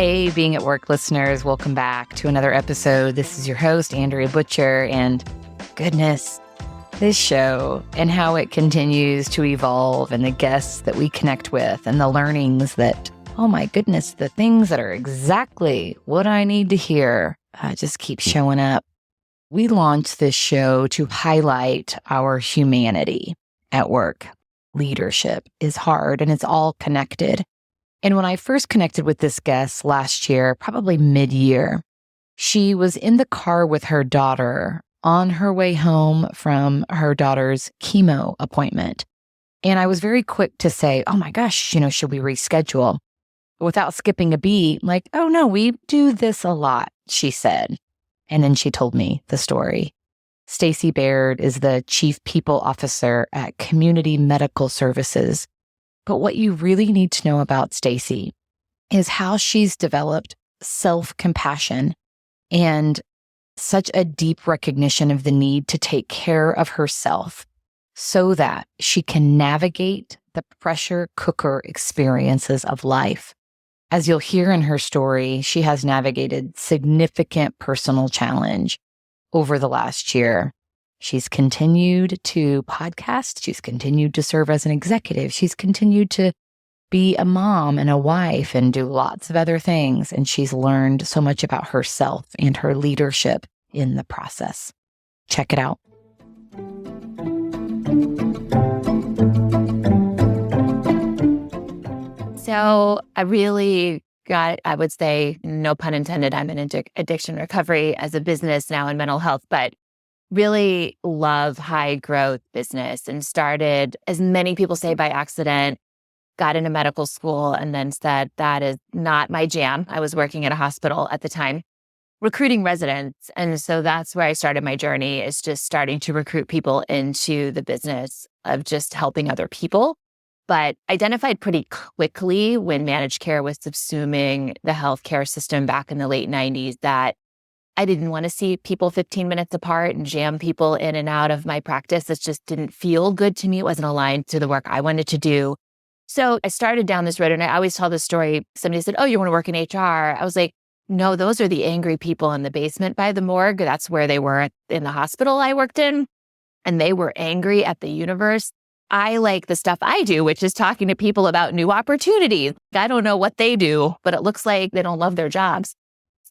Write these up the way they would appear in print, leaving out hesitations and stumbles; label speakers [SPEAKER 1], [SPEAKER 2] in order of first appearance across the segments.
[SPEAKER 1] Hey, Being at Work listeners, welcome back to another episode. This is your host, Andrea Butcher, and goodness, this show and how it continues to evolve and the guests that we connect with and the learnings that, oh my goodness, the things that are exactly what I need to hear just keep showing up. We launched this show to highlight our humanity at work. Leadership is hard and it's all connected. And when I first connected with this guest last year, probably mid-year, she was in the car with her daughter on her way home from her daughter's chemo appointment. And I was very quick to say, oh my gosh, should we reschedule? Without skipping a beat, like, oh no, we do this a lot, she said. And then she told me the story. Stacie Baird is the Chief People Officer at Community Medical Services. But what you really need to know about Stacie is how she's developed self-compassion and such a deep recognition of the need to take care of herself so that she can navigate the pressure cooker experiences of life. As you'll hear in her story, she has navigated significant personal challenge over the last year. She's continued to podcast. She's continued to serve as an executive. She's continued to be a mom and a wife and do lots of other things. And she's learned so much about herself and her leadership in the process. Check it out.
[SPEAKER 2] So I really got, I would say, no pun intended, I'm in addiction recovery as a business now in mental health, but really love high growth business and started, as many people say, by accident, got into medical school and then said, that is not my jam. I was working at a hospital at the time, recruiting residents. And so that's where I started my journey, is just starting to recruit people into the business of just helping other people. But identified pretty quickly when managed care was subsuming the healthcare system back in the late 90s that I didn't want to see people 15 minutes apart and jam people in and out of my practice. It just didn't feel good to me. It wasn't aligned to the work I wanted to do. So I started down this road, and I always tell this story. Somebody said, oh, you want to work in HR? I was like, no, those are the angry people in the basement by the morgue. That's where they were in the hospital I worked in. And they were angry at the universe. I like the stuff I do, which is talking to people about new opportunities. I don't know what they do, but it looks like they don't love their jobs.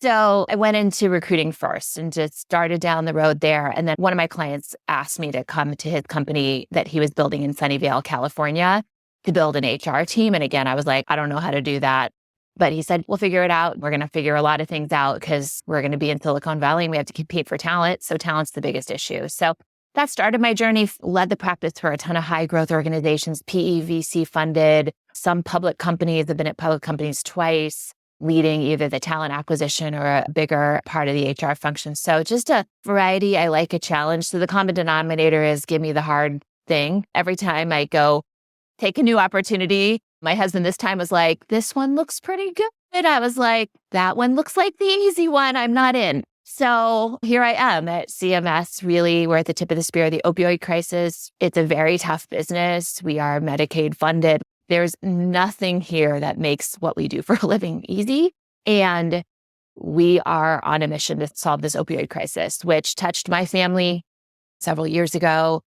[SPEAKER 2] So I went into recruiting first and just started down the road there. And then one of my clients asked me to come to his company that he was building in Sunnyvale, California, to build an HR team. And again, I was like, I don't know how to do that. But he said, we'll figure it out. We're going to figure a lot of things out because we're going to be in Silicon Valley and we have to compete for talent. So talent's the biggest issue. So that started my journey, led the practice for a ton of high growth organizations, PE, VC funded, some public companies. I've been at public companies twice, leading either the talent acquisition or a bigger part of the HR function. So just a variety. I like a challenge. So the common denominator is give me the hard thing. Every time I go take a new opportunity, my husband this time was like, this one looks pretty good. I was like, that one looks like the easy one. I'm not in. So here I am at CMS. Really, we're at the tip of the spear, the opioid crisis. It's a very tough business. We are Medicaid funded. There's nothing here that makes what we do for a living easy. And we are on a mission to solve this opioid crisis, which touched my family several years ago.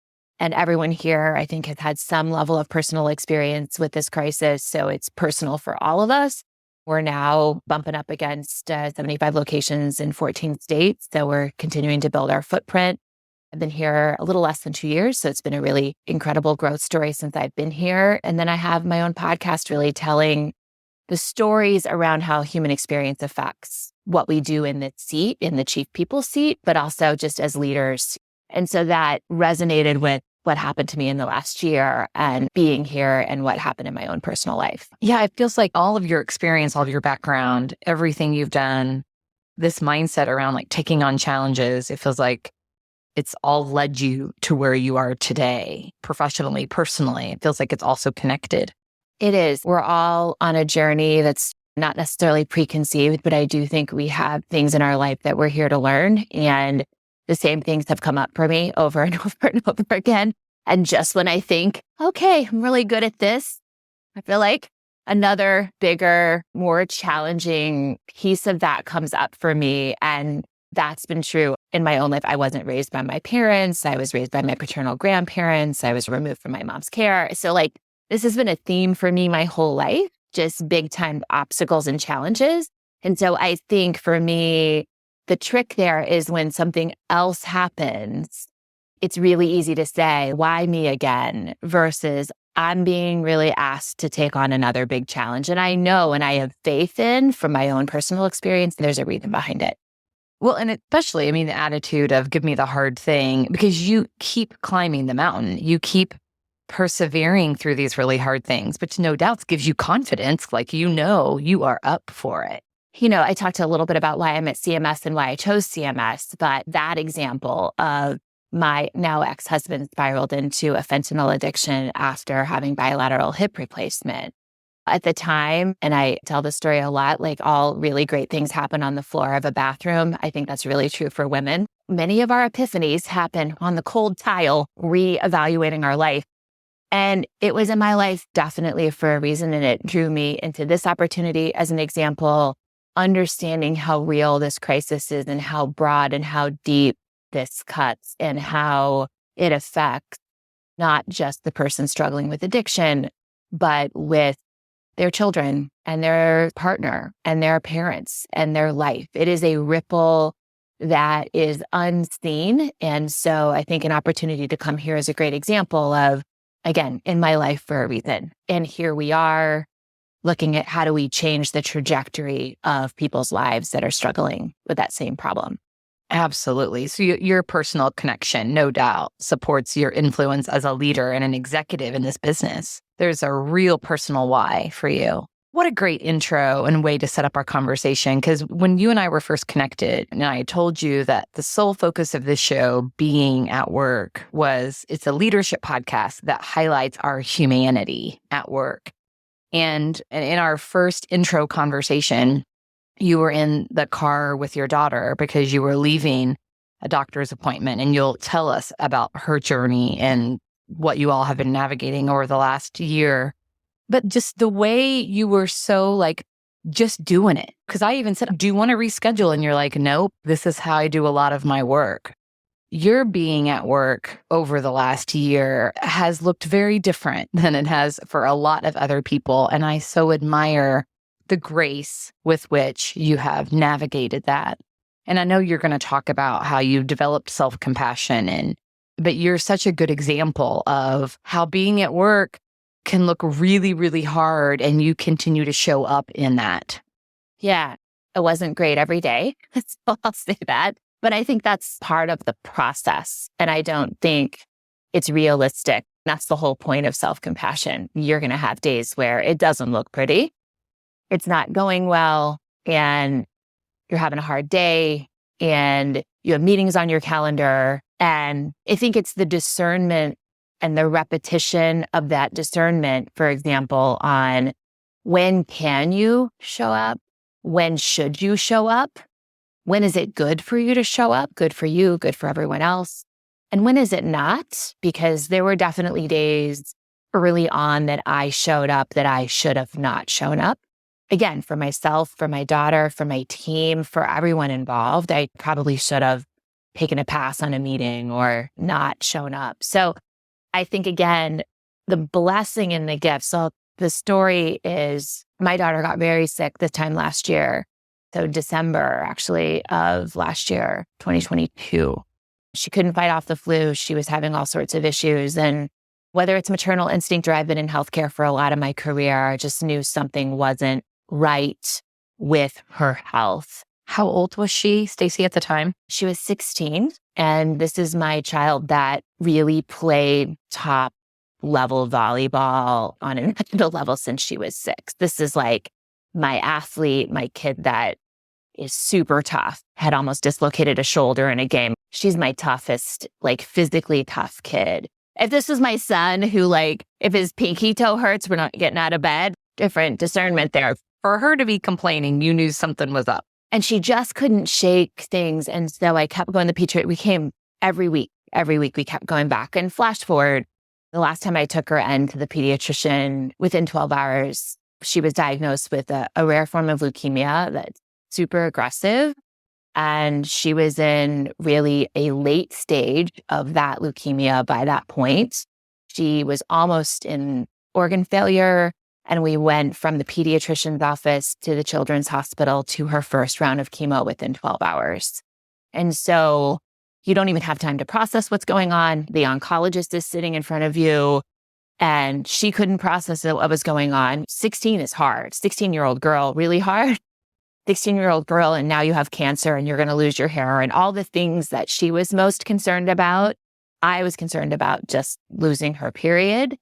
[SPEAKER 2] And everyone here, I think, has had some level of personal experience with this crisis. So it's personal for all of us. We're now bumping up against 75 locations in 14 states. So we're continuing to build our footprint. I've been here a little less than 2 years. So it's been a really incredible growth story since I've been here. And then I have my own podcast really telling the stories around how human experience affects what we do in the seat, in the chief people seat, but also just as leaders. And so that resonated with what happened to me in the last year and being here and what happened in my own personal life.
[SPEAKER 1] Yeah, it feels like all of your experience, all of your background, everything you've done, this mindset around like taking on challenges, it feels like it's all led you to where you are today, professionally, personally. It feels like it's also connected.
[SPEAKER 2] It is. We're all on a journey that's not necessarily preconceived, but I do think we have things in our life that we're here to learn. And the same things have come up for me over and over and over again. And just when I think, okay, I'm really good at this, I feel like another bigger, more challenging piece of that comes up for me. And that's been true in my own life. I wasn't raised by my parents. I was raised by my paternal grandparents. I was removed from my mom's care. So like, this has been a theme for me my whole life, just big time obstacles and challenges. And so I think for me, the trick there is when something else happens, it's really easy to say, why me again? Versus I'm being really asked to take on another big challenge. And I know, and I have faith in from my own personal experience, there's a reason behind it.
[SPEAKER 1] Well, and especially, I mean, the attitude of give me the hard thing, because you keep climbing the mountain. You keep persevering through these really hard things, which no doubts gives you confidence, like you know you are up for it.
[SPEAKER 2] You know, I talked a little bit about why I'm at CMS and why I chose CMS, but that example of my now ex-husband spiraled into a fentanyl addiction after having bilateral hip replacement. At the time, and I tell this story a lot, like all really great things happen on the floor of a bathroom. I think that's really true for women. Many of our epiphanies happen on the cold tile, reevaluating our life. And it was in my life definitely for a reason, and it drew me into this opportunity as an example, understanding how real this crisis is and how broad and how deep this cuts and how it affects not just the person struggling with addiction, but with their children and their partner and their parents and their life. It is a ripple that is unseen. And so I think an opportunity to come here is a great example of, again, in my life for a reason. And here we are looking at how do we change the trajectory of people's lives that are struggling with that same problem.
[SPEAKER 1] Absolutely. So your personal connection, no doubt, supports your influence as a leader and an executive in this business. There's a real personal why for you. What a great intro and way to set up our conversation. Because when you and I were first connected, and I told you that the sole focus of this show, Being at Work, was it's a leadership podcast that highlights our humanity at work. And in our first intro conversation, you were in the car with your daughter because you were leaving a doctor's appointment, and you'll tell us about her journey and what you all have been navigating over the last year. But just the way you were so like, just doing it. Because I even said, do you want to reschedule? And you're like, nope, this is how I do a lot of my work. Your being at work over the last year has looked very different than it has for a lot of other people. And I so admire the grace with which you have navigated that. And I know you're going to talk about how you've developed self-compassion, but you're such a good example of how being at work can look really, really hard, and you continue to show up in that.
[SPEAKER 2] Yeah, it wasn't great every day. So I'll say that. But I think that's part of the process. And I don't think it's realistic. That's the whole point of self-compassion. You're going to have days where it doesn't look pretty. It's not going well, and you're having a hard day, and you have meetings on your calendar. And I think it's the discernment and the repetition of that discernment, for example, on when can you show up? When should you show up? When is it good for you to show up? Good for you, good for everyone else. And when is it not? Because there were definitely days early on that I showed up that I should have not shown up. Again, for myself, for my daughter, for my team, for everyone involved, I probably should have taken a pass on a meeting or not shown up. So I think, again, the blessing and the gift. So the story is my daughter got very sick this time last year. So December, actually, of last year, 2022. She couldn't fight off the flu. She was having all sorts of issues. And whether it's maternal instinct or I've been in healthcare for a lot of my career, I just knew something wasn't right with her health.
[SPEAKER 1] How old was she, Stacie, at the time?
[SPEAKER 2] She was 16. And this is my child that really played top level volleyball on a national level since she was 6. This is like my athlete, my kid that is super tough, had almost dislocated a shoulder in a game. She's my toughest, like physically tough kid. If this was my son who like, if his pinky toe hurts, we're not getting out of bed, different discernment there.
[SPEAKER 1] For her to be complaining, you knew something was up.
[SPEAKER 2] And she just couldn't shake things. And so I kept going to the pediatrician. We came every week. Every week we kept going back. And flash forward, the last time I took her in to the pediatrician, within 12 hours, She was diagnosed with a rare form of leukemia that's super aggressive. And she was in really a late stage of that leukemia by that point. She was almost in organ failure. And we went from the pediatrician's office to the children's hospital to her first round of chemo within 12 hours. And so you don't even have time to process what's going on. The oncologist is sitting in front of you and she couldn't process what was going on. 16 is hard. 16-year-old girl, really hard. 16-year-old girl, and now you have cancer and you're going to lose your hair and all the things that she was most concerned about. I was concerned about just losing her period.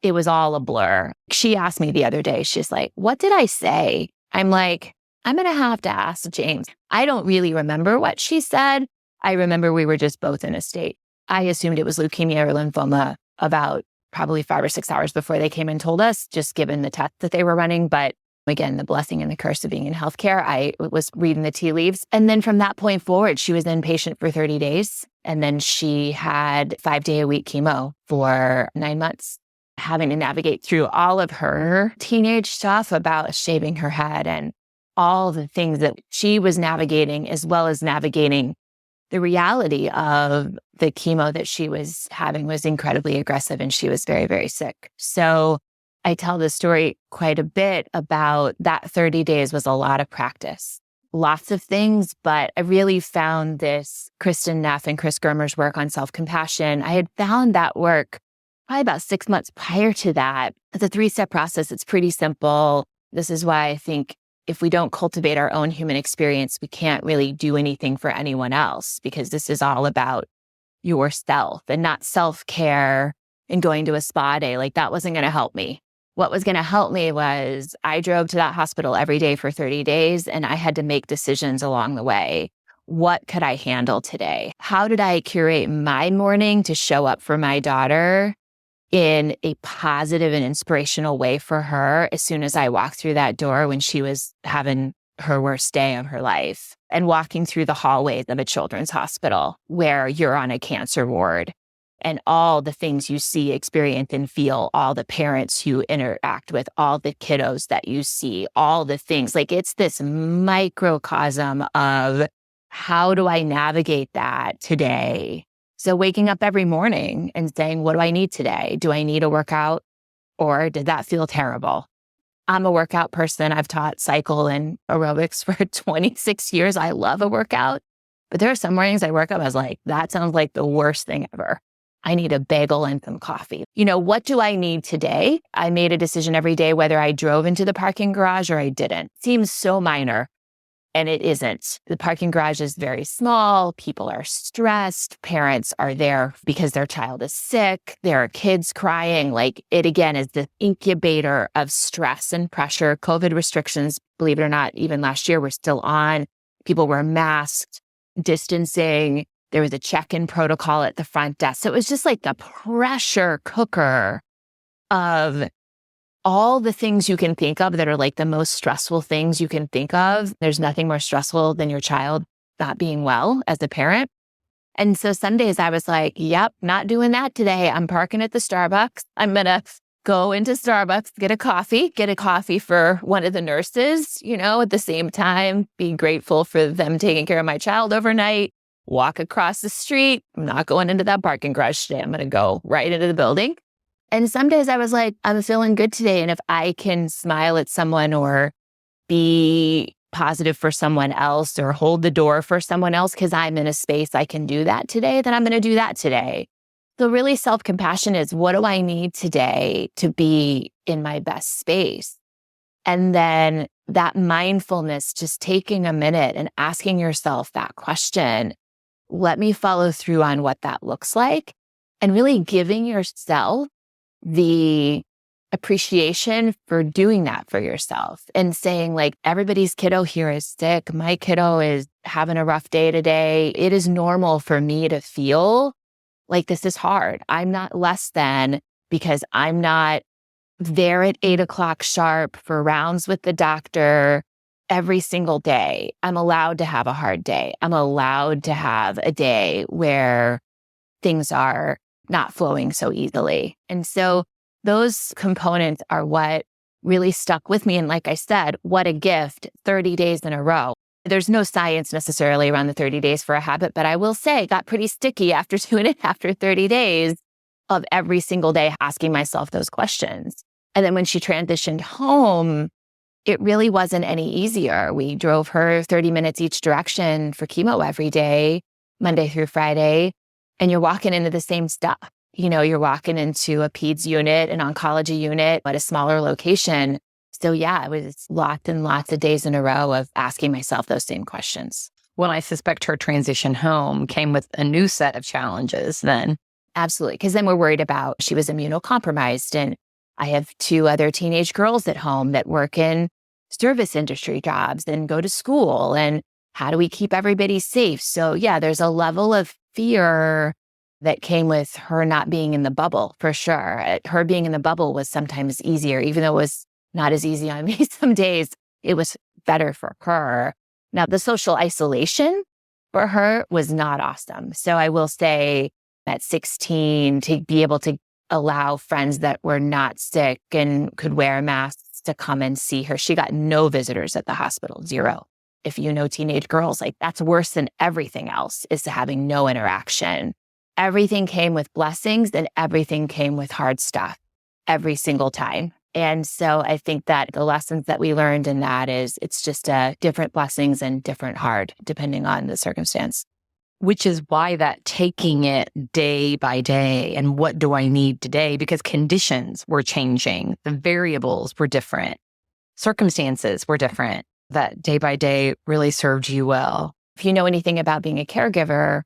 [SPEAKER 2] It was all a blur. She asked me the other day, she's like, what did I say? I'm like, I'm going to have to ask James. I don't really remember what she said. I remember we were just both in a state. I assumed it was leukemia or lymphoma about probably 5 or 6 hours before they came and told us, just given the test that they were running. But again, the blessing and the curse of being in healthcare, I was reading the tea leaves. And then from that point forward, she was inpatient for 30 days. And then she had 5-day-a-week chemo for 9 months, having to navigate through all of her teenage stuff about shaving her head and all the things that she was navigating, as well as navigating the reality of the chemo that she was having was incredibly aggressive and she was very, very sick. So I tell this story quite a bit about that 30 days was a lot of practice, lots of things, but I really found this Kristen Neff and Chris Germer's work on self-compassion. I had found that work probably about 6 months prior to that. It's a 3-step process. It's pretty simple. This is why I think if we don't cultivate our own human experience, we can't really do anything for anyone else, because this is all about yourself and not self-care and going to a spa day. Like, that wasn't going to help me. What was going to help me was I drove to that hospital every day for 30 days and I had to make decisions along the way. What could I handle today? How did I curate my morning to show up for my daughter in a positive and inspirational way for her as soon as I walked through that door when she was having her worst day of her life, and walking through the hallways of a children's hospital where you're on a cancer ward and all the things you see, experience, and feel, all the parents you interact with, all the kiddos that you see, all the things. Like, it's this microcosm of how do I navigate that today? So waking up every morning and saying, what do I need today? Do I need a workout, or did that feel terrible? I'm a workout person. I've taught cycle and aerobics for 26 years. I love a workout, but there are some mornings I wake up, I was like, that sounds like the worst thing ever. I need a bagel and some coffee. What do I need today? I made a decision every day whether I drove into the parking garage or I didn't. Seems so minor, and it isn't. The parking garage is very small. People are stressed. Parents are there because their child is sick. There are kids crying. Like, it again is the incubator of stress and pressure. COVID restrictions, believe it or not, even last year were still on. People were masked, distancing. There was a check-in protocol at the front desk. So it was just like the pressure cooker of all the things you can think of that are like the most stressful things you can think of. There's nothing more stressful than your child not being well as a parent. And so some days I was like, yep, not doing that today. I'm parking at the Starbucks. I'm going to go into Starbucks, get a coffee for one of the nurses, at the same time, be grateful for them taking care of my child overnight. Walk across the street. I'm not going into that parking garage today. I'm going to go right into the building. And some days I was like, I'm feeling good today. And if I can smile at someone or be positive for someone else or hold the door for someone else because I'm in a space I can do that today, then I'm going to do that today. So really, self-compassion is, what do I need today to be in my best space? And then that mindfulness, just taking a minute and asking yourself that question. Let me follow through on what that looks like, and really giving yourself the appreciation for doing that for yourself and saying, like, everybody's kiddo here is sick. My kiddo is having a rough day today. It is normal for me to feel like this is hard. I'm not less than because I'm not there at 8:00 sharp for rounds with the doctor every single day. I'm allowed to have a hard day. I'm allowed to have a day where things are not flowing so easily. And so those components are what really stuck with me. And like I said, what a gift, 30 days in a row. There's no science necessarily around the 30 days for a habit, but I will say it got pretty sticky after doing it after 30 days of every single day asking myself those questions. And then when she transitioned home, it really wasn't any easier. We drove her 30 minutes each direction for chemo every day, Monday through Friday, and you're walking into the same stuff. You're walking into a peds unit, an oncology unit at a smaller location. So yeah, it was lots and lots of days in a row of asking myself those same questions.
[SPEAKER 1] Well, I suspect her transition home came with a new set of challenges then.
[SPEAKER 2] Absolutely. Because then we're worried about she was immunocompromised. And I have 2 other teenage girls at home that work in service industry jobs and go to school. And how do we keep everybody safe? So yeah, there's a level of fear that came with her not being in the bubble, for sure. Her being in the bubble was sometimes easier, even though it was not as easy on me some days. It was better for her. Now, the social isolation for her was not awesome. So I will say at 16, to be able to allow friends that were not sick and could wear masks to come and see her. She got no visitors at the hospital, 0. If you know teenage girls, like that's worse than everything else, is having no interaction. Everything came with blessings and everything came with hard stuff every single time. And so I think that the lessons that we learned in that is it's just different blessings and different hard, depending on the circumstance.
[SPEAKER 1] Which is why that taking it day by day and what do I need today? Because conditions were changing. The variables were different. Circumstances were different. That day by day really served you well.
[SPEAKER 2] If you know anything about being a caregiver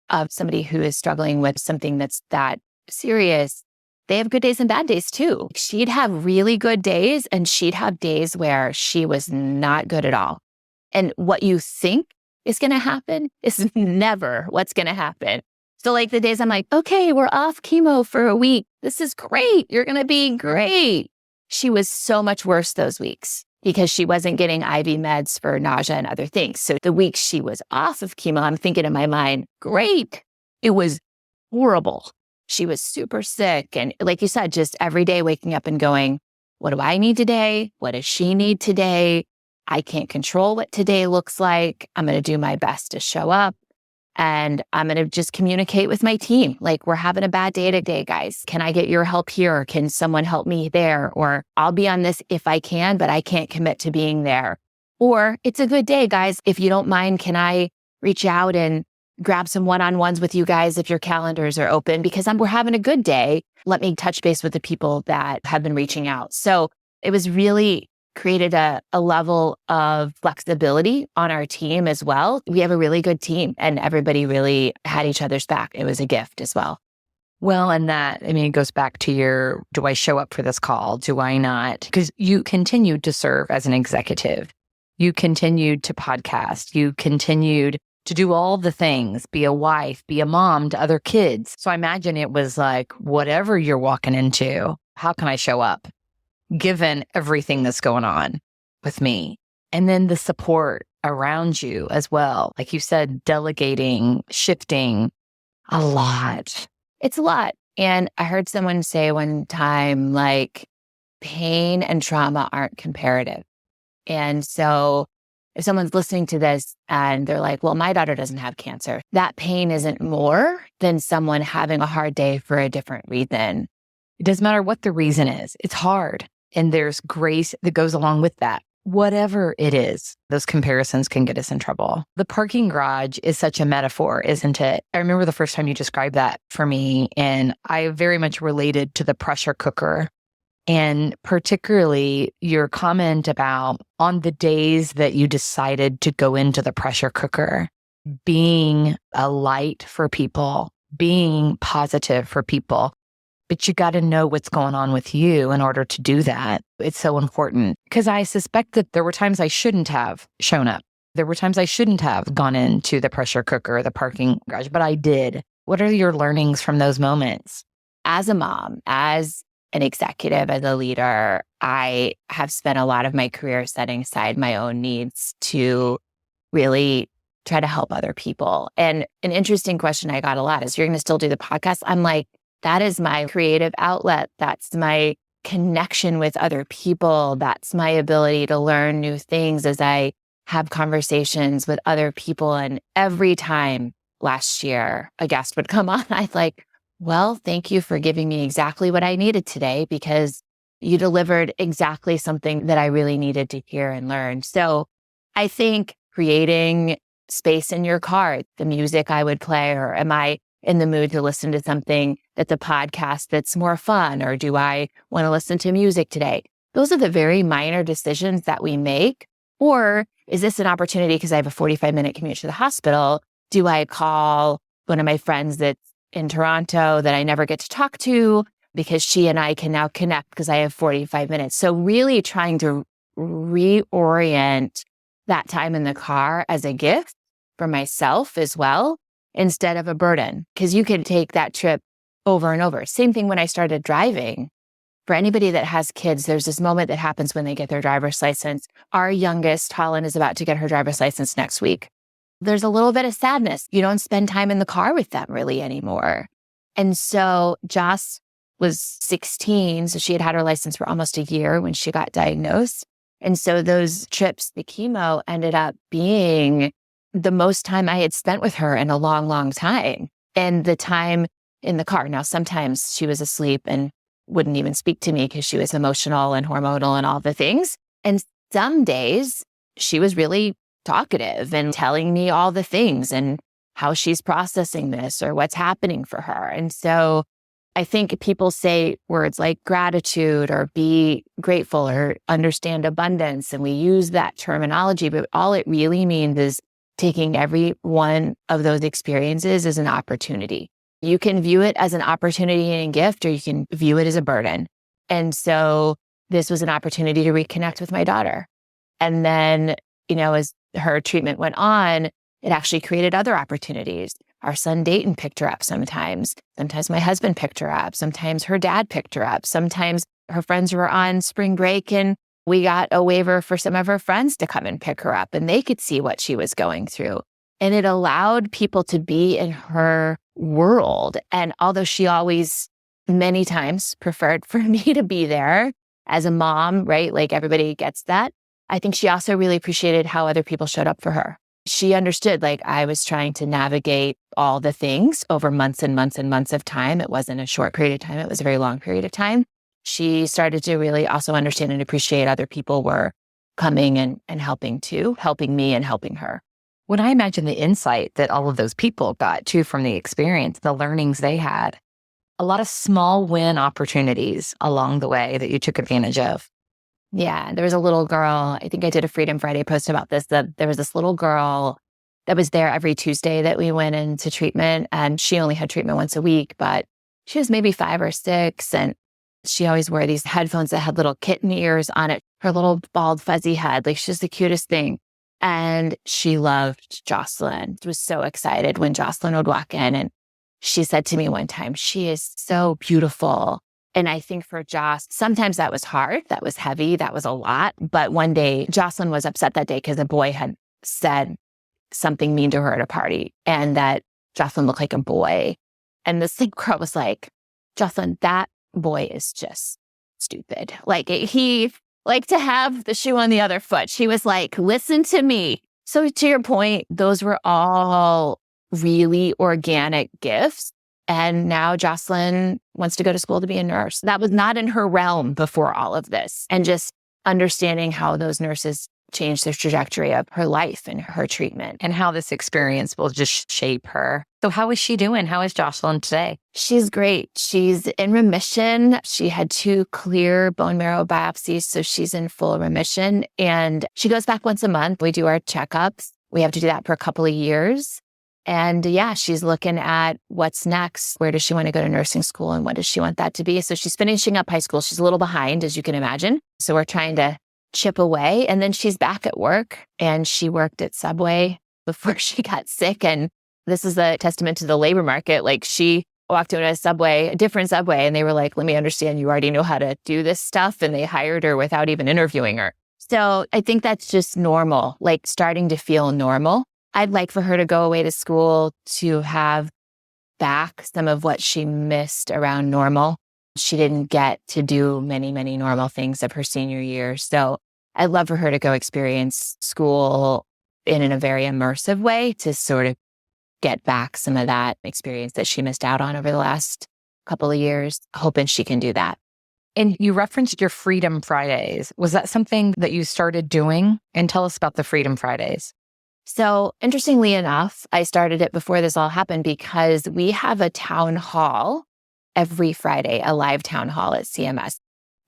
[SPEAKER 2] of somebody who is struggling with something that's that serious, they have good days and bad days too. She'd have really good days and she'd have days where she was not good at all. And what you think is going to happen is never what's going to happen. So like the days I'm like, okay, we're off chemo for a week. This is great. You're going to be great. She was so much worse those weeks because she wasn't getting IV meds for nausea and other things. So the weeks she was off of chemo, I'm thinking in my mind, great. It was horrible. She was super sick. And like you said, just every day waking up and going, what do I need today? What does she need today? I can't control what today looks like. I'm going to do my best to show up and I'm going to just communicate with my team. Like, we're having a bad day today, guys. Can I get your help here? Can someone help me there? Or I'll be on this if I can, but I can't commit to being there. Or it's a good day, guys. If you don't mind, can I reach out and grab some one-on-ones with you guys if your calendars are open? Because we're having a good day. Let me touch base with the people that have been reaching out. So it was really created a level of flexibility on our team as well. We have a really good team and everybody really had each other's back. It was a gift as well.
[SPEAKER 1] Well, and that, it goes back to your, do I show up for this call? Do I not? Because you continued to serve as an executive. You continued to podcast. You continued to do all the things, be a wife, be a mom to other kids. So I imagine it was like, whatever you're walking into, how can I show up? Given everything that's going on with me. And then the support around you as well. Like you said, delegating, shifting, a lot.
[SPEAKER 2] It's a lot. And I heard someone say one time, like, pain and trauma aren't comparative. And so if someone's listening to this and they're like, well, my daughter doesn't have cancer, that pain isn't more than someone having a hard day for a different reason.
[SPEAKER 1] It doesn't matter what the reason is. It's hard. And there's grace that goes along with that. Whatever it is, those comparisons can get us in trouble. The parking garage is such a metaphor, isn't it? I remember the first time you described that for me, and I very much related to the pressure cooker. And particularly your comment about on the days that you decided to go into the pressure cooker, being a light for people, being positive for people. But you got to know what's going on with you in order to do that. It's so important because I suspect that there were times I shouldn't have shown up. There were times I shouldn't have gone into the pressure cooker or the parking garage, but I did. What are your learnings from those moments?
[SPEAKER 2] As a mom, as an executive, as a leader, I have spent a lot of my career setting aside my own needs to really try to help other people. And an interesting question I got a lot is, you're going to still do the podcast? I'm like, that is my creative outlet. That's my connection with other people. That's my ability to learn new things as I have conversations with other people. And every time last year a guest would come on, I'd like, well, thank you for giving me exactly what I needed today, because you delivered exactly something that I really needed to hear and learn. So I think creating space in your car, the music I would play, or am I in the mood to listen to something that's a podcast that's more fun, or do I want to listen to music today? Those are the very minor decisions that we make. Or is this an opportunity because I have a 45-minute commute to the hospital? Do I call one of my friends that's in Toronto that I never get to talk to because she and I can now connect because I have 45 minutes? So really trying to reorient that time in the car as a gift for myself as well, instead of a burden, because you could take that trip over and over. Same thing when I started driving. For anybody that has kids, there's this moment that happens when they get their driver's license. Our youngest, Holland, is about to get her driver's license next week. There's a little bit of sadness. You don't spend time in the car with them really anymore. And so Joss was 16, so she had had her license for almost a year when she got diagnosed. And so those trips, the chemo, ended up being the most time I had spent with her in a long, long time. And the time in the car. Now, sometimes she was asleep and wouldn't even speak to me because she was emotional and hormonal and all the things. And some days she was really talkative and telling me all the things and how she's processing this or what's happening for her. And so I think people say words like gratitude or be grateful or understand abundance, and we use that terminology, but all it really means is taking every one of those experiences as an opportunity. You can view it as an opportunity and a gift, or you can view it as a burden. And so this was an opportunity to reconnect with my daughter. And then, as her treatment went on, it actually created other opportunities. Our son Dayton picked her up sometimes. Sometimes my husband picked her up. Sometimes her dad picked her up. Sometimes her friends were on spring break and we got a waiver for some of her friends to come and pick her up, and they could see what she was going through. And it allowed people to be in her world. And although she always, many times, preferred for me to be there as a mom, right? Like everybody gets that. I think she also really appreciated how other people showed up for her. She understood, like, I was trying to navigate all the things over months and months and months of time. It wasn't a short period of time. It was a very long period of time. She started to really also understand and appreciate other people were coming and helping too, helping me and helping her.
[SPEAKER 1] When I imagine the insight that all of those people got too from the experience, the learnings they had, a lot of small win opportunities along the way that you took advantage of.
[SPEAKER 2] Yeah, there was a little girl, I think I did a Freedom Friday post about this, that there was this little girl that was there every Tuesday that we went into treatment, and she only had treatment once a week, but she was maybe 5 or 6, and she always wore these headphones that had little kitten ears on it, her little bald fuzzy head, like she's the cutest thing. And she loved Jocelyn. She was so excited when Jocelyn would walk in, and she said to me one time, "She is so beautiful." And I think for Joss, sometimes that was hard, that was heavy, that was a lot. But one day, Jocelyn was upset that day because a boy had said something mean to her at a party, and that Jocelyn looked like a boy. And the same girl was like, "Jocelyn, that boy is just stupid. Like, he like to have the shoe on the other foot." She was like, "Listen to me." So to your point, those were all really organic gifts. And now Jocelyn wants to go to school to be a nurse. That was not in her realm before all of this. And just understanding how those nurses changed the trajectory of her life and her treatment.
[SPEAKER 1] And how this experience will just shape her. So how is she doing? How is Jocelyn today?
[SPEAKER 2] She's great. She's in remission. She had 2 clear bone marrow biopsies, so she's in full remission. And she goes back once a month. We do our checkups. We have to do that for a couple of years. And yeah, she's looking at what's next. Where does she want to go to nursing school and what does she want that to be? So she's finishing up high school. She's a little behind, as you can imagine. So we're trying to chip away. And then she's back at work, and she worked at Subway before she got sick. And this is a testament to the labor market. Like, she walked into a Subway, a different Subway, and they were like, "Let me understand, you already know how to do this stuff." And they hired her without even interviewing her. So I think that's just normal, like starting to feel normal. I'd like for her to go away to school to have back some of what she missed around normal. She didn't get to do many, many normal things of her senior year. So I'd love for her to go experience school in a very immersive way to sort of get back some of that experience that she missed out on over the last couple of years, hoping she can do that.
[SPEAKER 1] And you referenced your Freedom Fridays. Was that something that you started doing? And tell us about the Freedom Fridays.
[SPEAKER 2] So interestingly enough, I started it before this all happened because we have a town hall every Friday, a live town hall at CMS.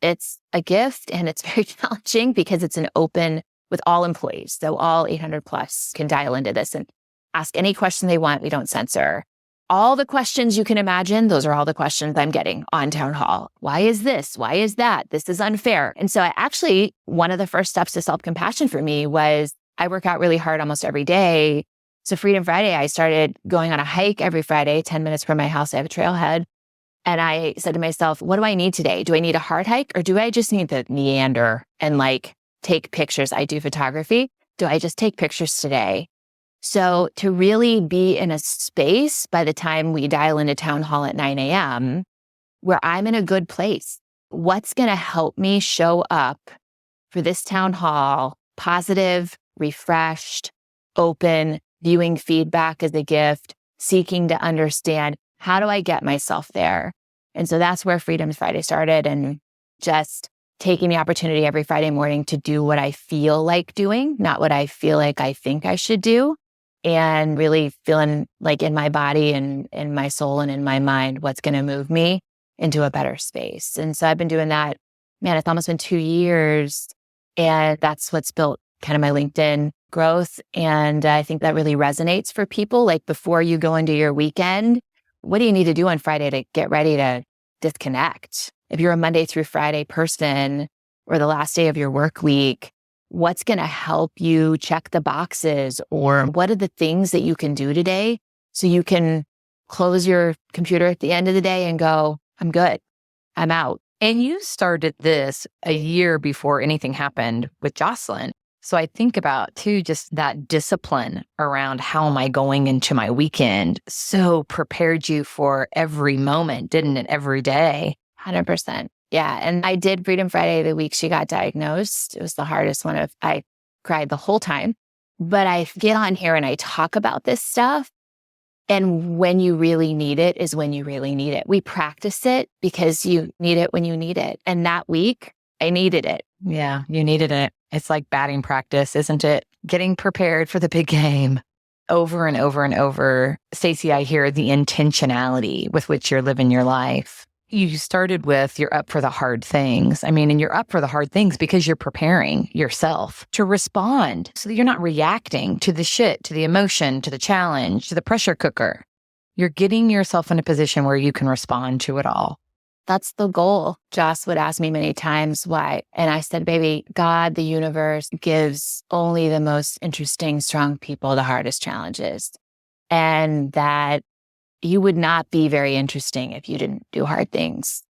[SPEAKER 2] It's a gift and it's very challenging because it's an open with all employees. So all 800 plus can dial into this and ask any question they want. We don't censor. All the questions you can imagine, those are all the questions I'm getting on town hall. Why is this? Why is that? This is unfair. And so one of the first steps to self-compassion for me was I work out really hard almost every day. So Freedom Friday, I started going on a hike every Friday, 10 minutes from my house. I have a trailhead. And I said to myself, what do I need today? Do I need a hard hike or do I just need to meander and take pictures? I do photography. Do I just take pictures today? So to really be in a space by the time we dial into town hall at 9 a.m. where I'm in a good place, what's going to help me show up for this town hall, positive, refreshed, open, viewing feedback as a gift, seeking to understand how do I get myself there? And so that's where Freedom Friday started, and just taking the opportunity every Friday morning to do what I feel like doing, not what I feel like I think I should do. And really feeling like in my body and in my soul and in my mind, what's going to move me into a better space. And so I've been doing that, it's almost been 2 years. And that's what's built kind of my LinkedIn growth. And I think that really resonates for people. Like before you go into your weekend, what do you need to do on Friday to get ready to disconnect? If you're a Monday through Friday person or the last day of your work week, what's going to help you check the boxes, or what are the things that you can do today so you can close your computer at the end of the day and go, I'm good, I'm out.
[SPEAKER 1] And you started this a year before anything happened with Jocelyn. So I think about too, just that discipline around how am I going into my weekend so prepared you for every moment, didn't it? Every day.
[SPEAKER 2] 100%. Yeah. And I did Freedom Friday the week she got diagnosed. It was the hardest one. I cried the whole time. But I get on here and I talk about this stuff. And when you really need it is when you really need it. We practice it because you need it when you need it. And that week, I needed it.
[SPEAKER 1] Yeah, you needed it. It's like batting practice, isn't it? Getting prepared for the big game over and over and over. Stacie, I hear the intentionality with which you're living your life. You started with you're up for the hard things. And you're up for the hard things because you're preparing yourself to respond so that you're not reacting to the shit, to the emotion, to the challenge, to the pressure cooker. You're getting yourself in a position where you can respond to it all.
[SPEAKER 2] That's the goal. Joss would ask me many times why. And I said, baby, God, the universe gives only the most interesting, strong people the hardest challenges. And that you would not be very interesting if you didn't do hard things.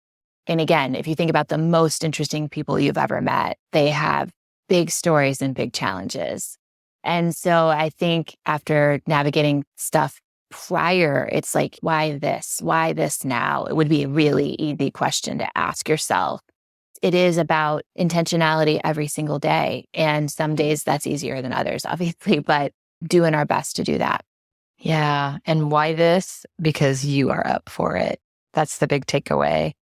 [SPEAKER 2] And again, if you think about the most interesting people you've ever met, they have big stories and big challenges. And so I think after navigating stuff prior, it's like, why this? Why this now? It would be a really easy question to ask yourself. It is about intentionality every single day. And some days that's easier than others, obviously, but doing our best to do that.
[SPEAKER 1] Yeah. And why this? Because you are up for it. That's the big takeaway.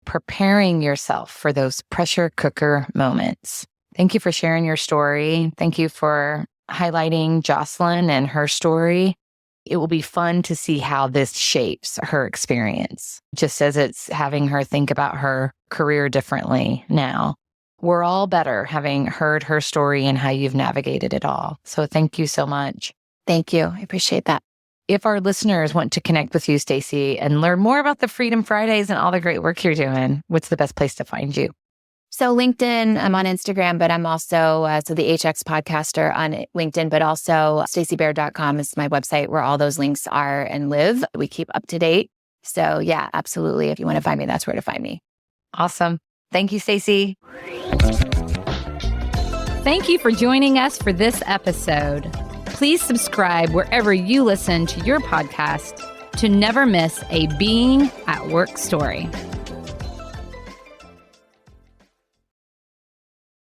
[SPEAKER 1] Preparing yourself for those pressure cooker moments. Thank you for sharing your story. Thank you for highlighting Jocelyn and her story. It will be fun to see how this shapes her experience, just as it's having her think about her career differently now. We're all better having heard her story and how you've navigated it all. So thank you so much.
[SPEAKER 2] Thank you. I appreciate that.
[SPEAKER 1] If our listeners want to connect with you, Stacie, and learn more about the Freedom Fridays and all the great work you're doing, what's the best place to find you?
[SPEAKER 2] So LinkedIn, I'm on Instagram, but I'm also, the HX podcaster on LinkedIn, but also staciebaird.com is my website where all those links are and live. We keep up to date. So yeah, absolutely. If you want to find me, that's where to find me.
[SPEAKER 1] Awesome. Thank you, Stacie. Thank you for joining us for this episode. Please subscribe wherever you listen to your podcast to never miss a Being at Work story.